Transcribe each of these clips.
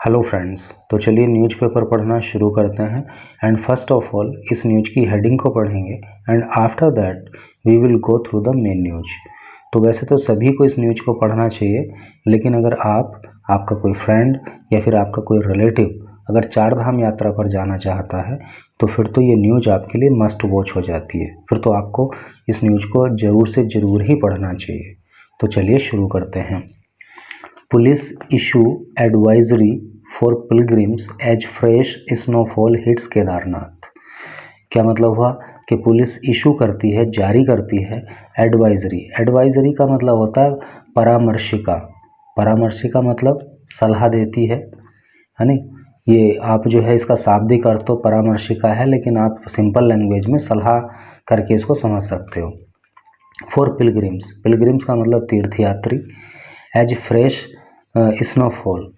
Hello friends, तो चलिए newspaper पढ़ना शुरू करते हैं। एंड फर्स्ट ऑफ ऑल इस न्यूज़ की हेडिंग को पढ़ेंगे and after that we will go through the main news. तो वैसे तो सभी को इस न्यूज़ को पढ़ना चाहिए, लेकिन अगर आपका कोई फ्रेंड या फिर आपका कोई रिलेटिव अगर चार धाम यात्रा पर जाना चाहता है तो फिर तो ये न्यूज़ आपके लिए मस्ट वॉच हो जाती है। फिर तो आपको इस न्यूज़ को ज़रूर से ज़रूर ही पढ़ना चाहिए। तो चलिए शुरू करते हैं। Police issue advisory for pilgrims as fresh snowfall hits Kedarnath. क्या मतलब हुआ कि पुलिस इशू करती है, जारी करती है एडवाइजरी। एडवाइजरी का मतलब होता है परामर्शिका। परामर्शिका मतलब सलाह देती है नहीं। ये आप जो है इसका शाब्दिक अर्थ तो परामर्शिका है, लेकिन आप सिंपल लैंग्वेज में सलाह करके इसको समझ सकते हो। फॉर पिलग्रिम्स, पिलग्रिम्स का मतलब तीर्थयात्री। एज फ्रेश स्नोफॉल,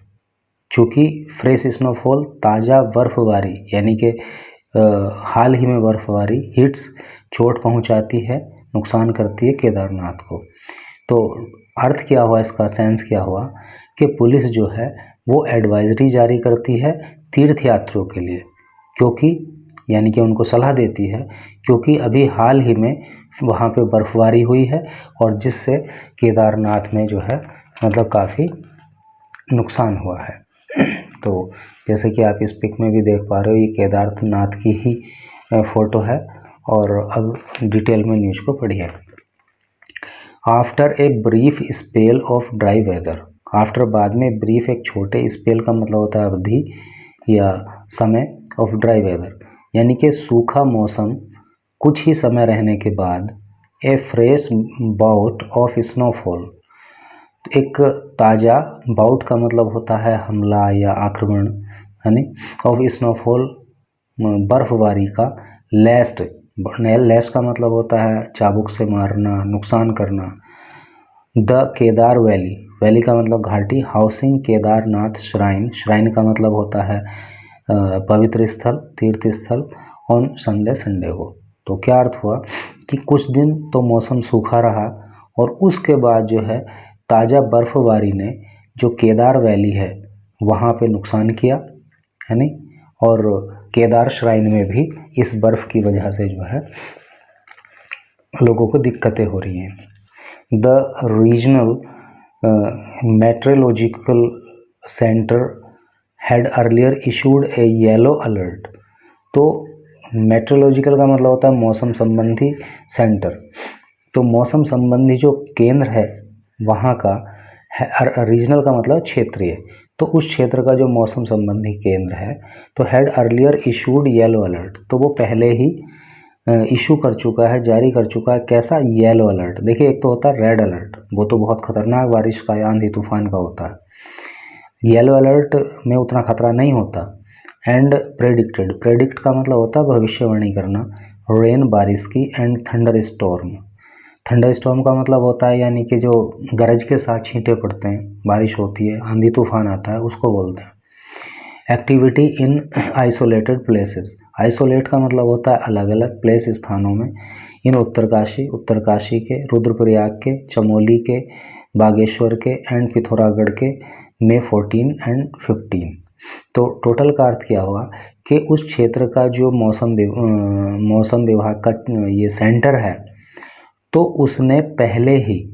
चूँकि फ्रेश स्नोफॉल ताज़ा बर्फबारी यानी कि हाल ही में बर्फबारी हिट्स चोट पहुंचाती है, नुकसान करती है केदारनाथ को। तो अर्थ क्या हुआ, इसका सेंस क्या हुआ कि पुलिस जो है वो एडवाइजरी जारी करती है तीर्थयात्रियों के लिए, क्योंकि यानी कि उनको सलाह देती है क्योंकि अभी हाल ही में वहाँ पे बर्फबारी हुई है और जिससे केदारनाथ में जो है मतलब काफ़ी नुकसान हुआ है। तो जैसे कि आप इस पिक में भी देख पा रहे हो, ये केदारनाथ की ही फ़ोटो है। और अब डिटेल में न्यूज़ को पढ़िए। After a brief spell of dry weather, after बाद में, ब्रीफ एक छोटे, स्पेल का मतलब होता है अवधि या समय, ऑफ ड्राई वेदर यानी कि सूखा मौसम कुछ ही समय रहने के बाद, ए फ्रेश बाउट ऑफ स्नोफॉल, एक ताज़ा, बाउट का मतलब होता है हमला या आक्रमण है नहीं, ऑफ स्नोफॉल बर्फबारी का, लेस्ट, लेस्ट का मतलब होता है चाबुक से मारना, नुकसान करना। द केदार वैली, वैली का मतलब घाटी, हाउसिंग केदारनाथ श्राइन, श्राइन का मतलब होता है पवित्र स्थल, तीर्थ स्थल, ऑन संडे, संडे को। तो क्या अर्थ हुआ कि कुछ दिन तो मौसम सूखा रहा और उसके बाद जो है ताज़ा बर्फबारी ने जो केदार वैली है वहाँ पे नुकसान किया है नहीं, और केदार श्राइन में भी इस बर्फ़ की वजह से जो है लोगों को दिक्कतें हो रही हैं। The regional meteorological centre had earlier issued a yellow alert. तो मेट्रोलॉजिकल का मतलब होता है मौसम संबंधी सेंटर, तो मौसम संबंधी जो केंद्र है वहाँ का, रीजनल का मतलब क्षेत्रीय, तो उस क्षेत्र का जो मौसम संबंधी केंद्र है तो had earlier issued yellow alert, तो वो पहले ही इशू कर चुका है, जारी कर चुका है। कैसा? Yellow alert. देखिए एक तो होता है रेड अलर्ट, वो तो बहुत खतरनाक बारिश का या आंधी तूफान का होता है। येलो अलर्ट में उतना खतरा नहीं होता। एंड प्रेडिक्टेड, प्रेडिक्ट का मतलब होता है भविष्यवाणी करना, रेन बारिश की, and thunder storm, thunder storm का मतलब होता है यानी कि जो गरज के साथ छींटे पड़ते हैं, बारिश होती है, आंधी तूफान आता है, उसको बोलते हैं। Activity in isolated places, isolate का मतलब होता है अलग अलग, प्लेस स्थानों में। इन उत्तरकाशी, उत्तरकाशी के, रुद्रप्रयाग के, चमोली के, बागेश्वर के, एंड पिथौरागढ़ के, May 14 एंड 15। तो टोटल का अर्थ क्या हुआ कि उस क्षेत्र का जो मौसम विभाग का ये सेंटर है तो उसने पहले ही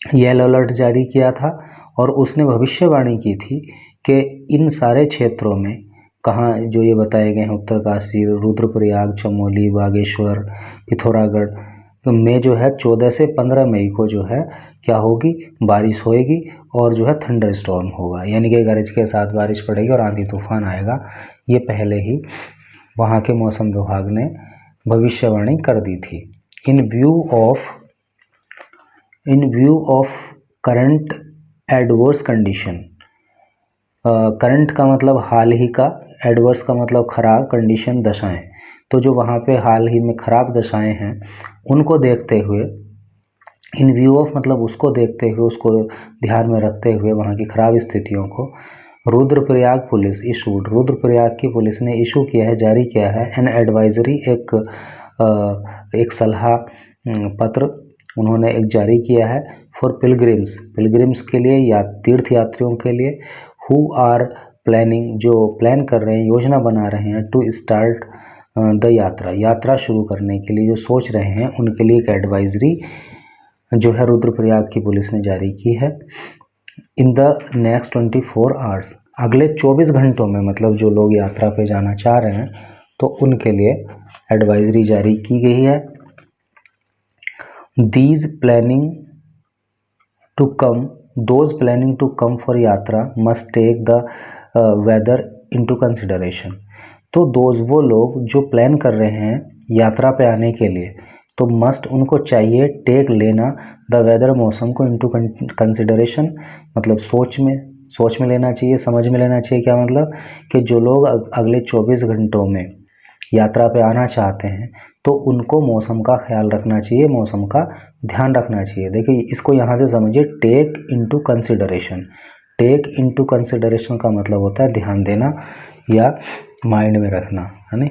येलो अलर्ट जारी किया था और उसने भविष्यवाणी की थी कि इन सारे क्षेत्रों में, कहाँ जो ये बताए गए हैं, उत्तरकाशी, रुद्रप्रयाग, चमोली, बागेश्वर, पिथौरागढ़, तो में जो है 14 से 15 मई को जो है क्या होगी, बारिश होएगी और जो है थंडर स्टॉर्म होगा, यानी कि गरज के साथ बारिश पड़ेगी और आंधी तूफान आएगा। ये पहले ही वहाँ के मौसम विभाग ने भविष्यवाणी कर दी थी। इन view of current adverse condition, current का मतलब हाल ही का, एडवर्स का मतलब खराब, कंडीशन दशाएं, तो जो वहाँ पे हाल ही में खराब दशाएं हैं उनको देखते हुए, इन व्यू ऑफ मतलब उसको देखते हुए, उसको ध्यान में रखते हुए, वहाँ की खराब स्थितियों को, रुद्रप्रयाग पुलिस इशूड, रुद्रप्रयाग की पुलिस ने इशू किया है, जारी किया है, एन एडवाइजरी, एक सलाह पत्र उन्होंने एक जारी किया है, फॉर पिलग्रिम्स, पिलग्रिम्स के लिए या तीर्थ यात्रियों के लिए, हु आर प्लानिंग, जो प्लान कर रहे हैं, योजना बना रहे हैं, टू स्टार्ट द यात्रा शुरू करने के लिए जो सोच रहे हैं, उनके लिए एक एडवाइजरी जो है रुद्रप्रयाग की पुलिस ने जारी की है। इन द नेक्स्ट 24 आवर्स, अगले 24 घंटों में, मतलब जो लोग यात्रा पे जाना चाह रहे हैं तो उनके लिए एडवाइजरी जारी की गई है। Those planning to come for yatra must take the weather into consideration. तो वो लोग जो प्लान कर रहे हैं यात्रा पे आने के लिए, तो मस्ट उनको चाहिए टेक लेना द वेदर, मौसम को, इनटू कंसिडरेशन, मतलब सोच में लेना चाहिए, समझ में लेना चाहिए। क्या मतलब कि जो लोग अगले 24 घंटों में यात्रा पे आना चाहते हैं तो उनको मौसम का ख्याल रखना चाहिए, मौसम का ध्यान रखना चाहिए। देखिए इसको यहाँ से समझिए, take into consideration. Take into consideration का मतलब होता है ध्यान देना या माइंड में रखना, है ना।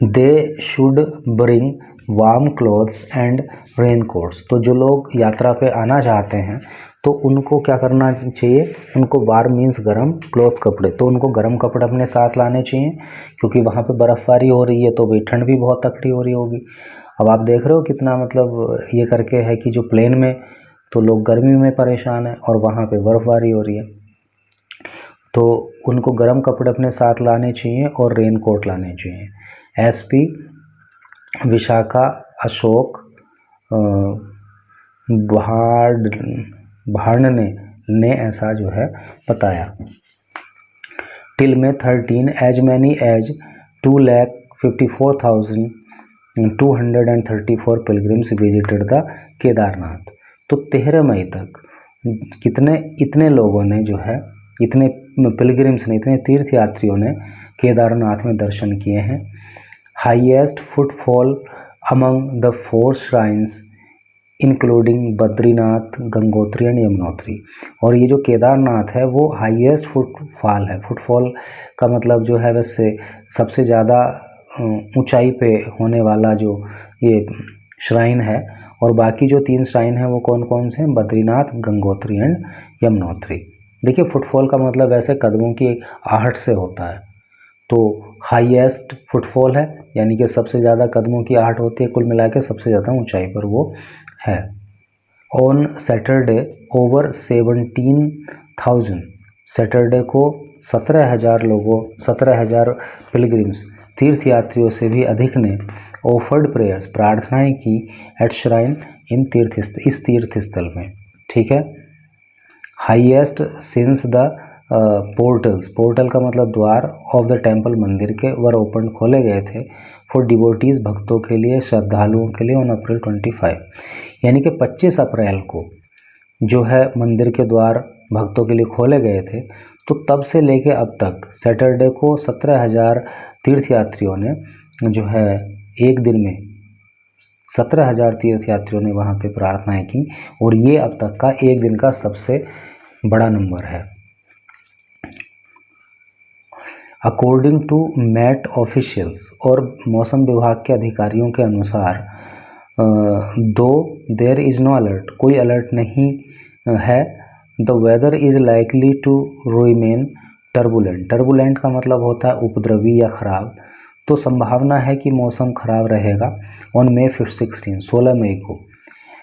They should bring warm clothes and rain quotes. तो जो लोग यात्रा पे आना चाहते हैं तो उनको क्या करना चाहिए, उनको वार्म मीन्स गर्म, क्लोथ्स कपड़े, तो उनको गर्म कपड़े अपने साथ लाने चाहिए क्योंकि वहाँ पे बर्फ़बारी हो रही है, तो भाई ठंड भी बहुत तकड़ी हो रही होगी। अब आप देख रहे हो कितना मतलब ये करके है कि जो प्लेन में तो लोग गर्मी में परेशान हैं और वहाँ पे बर्फ़बारी हो रही है, तो उनको गर्म कपड़े अपने साथ लाने चाहिए और रेन कोट लाने चाहिए। एसपी विशाखा अशोक भाड़ ने ऐसा जो है बताया। टिल में 13 as many as 2,54,234 pilgrims visited the Kedarnath. तो 13 मई तक इतने लोगों ने जो है, इतने पिलग्रिम्स ने, इतने तीर्थयात्रियों ने केदारनाथ में दर्शन किए हैं। Highest footfall among the 4 shrines including Badrinath, Gangotri and Yamunotri. और ये जो केदारनाथ है वो हाईएस्ट फुटफॉल है। फुटफॉल का मतलब जो है वैसे सबसे ज़्यादा ऊंचाई पे होने वाला जो ये श्राइन है, और बाकी जो 3 श्राइन हैं वो कौन कौन से हैं, बद्रीनाथ, गंगोत्री एंड यमुनोत्री। देखिए फुटफॉल का मतलब वैसे कदमों की आहट से होता है, तो हाईएस्ट फुटफॉल है यानी कि सबसे ज़्यादा कदमों की आहट होती है, कुल मिला के सबसे ज़्यादा ऊंचाई पर वो है। ऑन सैटरडे ओवर 17,000, सैटरडे को 17,000 पिलग्रिम्स, तीर्थयात्रियों से भी अधिक ने ऑफर्ड प्रेयर्स, प्रार्थनाएं की, एट श्राइन, इस तीर्थस्थल में। ठीक है। हाईएस्ट सिंस द पोर्टल का मतलब द्वार, ऑफ द टेम्पल, मंदिर के, वर ओपन, खोले गए थे, फॉर डिवोटीज, भक्तों के लिए, श्रद्धालुओं के लिए, ऑन अप्रैल 25, यानी कि 25 अप्रैल को जो है मंदिर के द्वार भक्तों के लिए खोले गए थे। तो तब से लेके अब तक सैटरडे को 17,000 तीर्थयात्रियों ने जो है एक दिन में 17,000 तीर्थयात्रियों ने वहाँ पे प्रार्थनाएं की, और ये अब तक का एक दिन का सबसे बड़ा नंबर है। अकॉर्डिंग टू मेट ऑफिशियल्स, और मौसम विभाग के अधिकारियों के अनुसार, though there is no alert, कोई अलर्ट नहीं है, the weather is likely to remain turbulent. Turbulent का मतलब होता है उपद्रवी या ख़राब, तो संभावना है कि मौसम ख़राब रहेगा ऑन May 16, 16 मई को,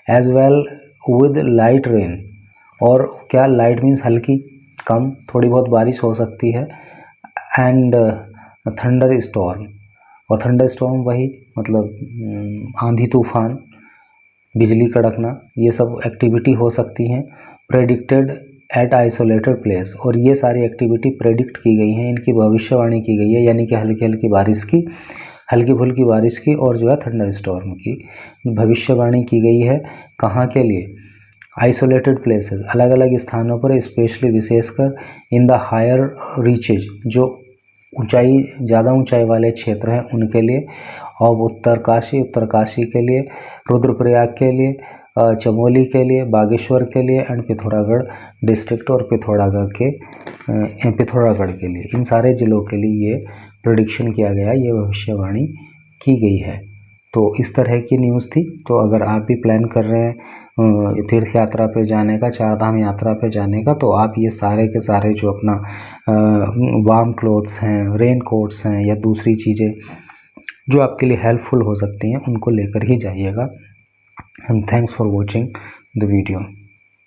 as well with light rain, और क्या लाइट मीन्स हल्की, कम, थोड़ी बहुत बारिश हो सकती है, एंड थंडर स्टॉर्म, और थंडर स्टॉर्म वही मतलब आंधी तूफान, बिजली कड़कना, ये सब एक्टिविटी हो सकती हैं। प्रेडिक्टेड एट आइसोलेटेड प्लेस, और ये सारी एक्टिविटी प्रेडिक्ट की गई हैं, इनकी भविष्यवाणी की गई है, यानी कि हल्की बारिश की, हल्की फुल्की बारिश की, और जो है थंडर स्टॉर्म की भविष्यवाणी की गई है। कहाँ के लिए, आइसोलेटेड प्लेसेस, अलग अलग स्थानों पर, स्पेशली विशेषकर इन द हायर रीचेज, जो ज़्यादा ऊंचाई वाले क्षेत्र हैं उनके लिए, और उत्तरकाशी के लिए, रुद्रप्रयाग के लिए, चमोली के लिए, बागेश्वर के लिए, एंड पिथौरागढ़ डिस्ट्रिक्ट और पिथौरागढ़ के लिए, इन सारे ज़िलों के लिए ये प्रेडिक्शन किया गया, ये भविष्यवाणी की गई है। तो इस तरह की न्यूज़ थी। तो अगर आप भी प्लान कर रहे हैं तीर्थ यात्रा पे जाने का, 4 धाम यात्रा पे जाने का, तो आप ये सारे के सारे जो अपना वार्म क्लोथ्स हैं, रेन कोट्स हैं या दूसरी चीज़ें जो आपके लिए हेल्पफुल हो सकती हैं उनको लेकर ही जाइएगा। And thanks for watching the video.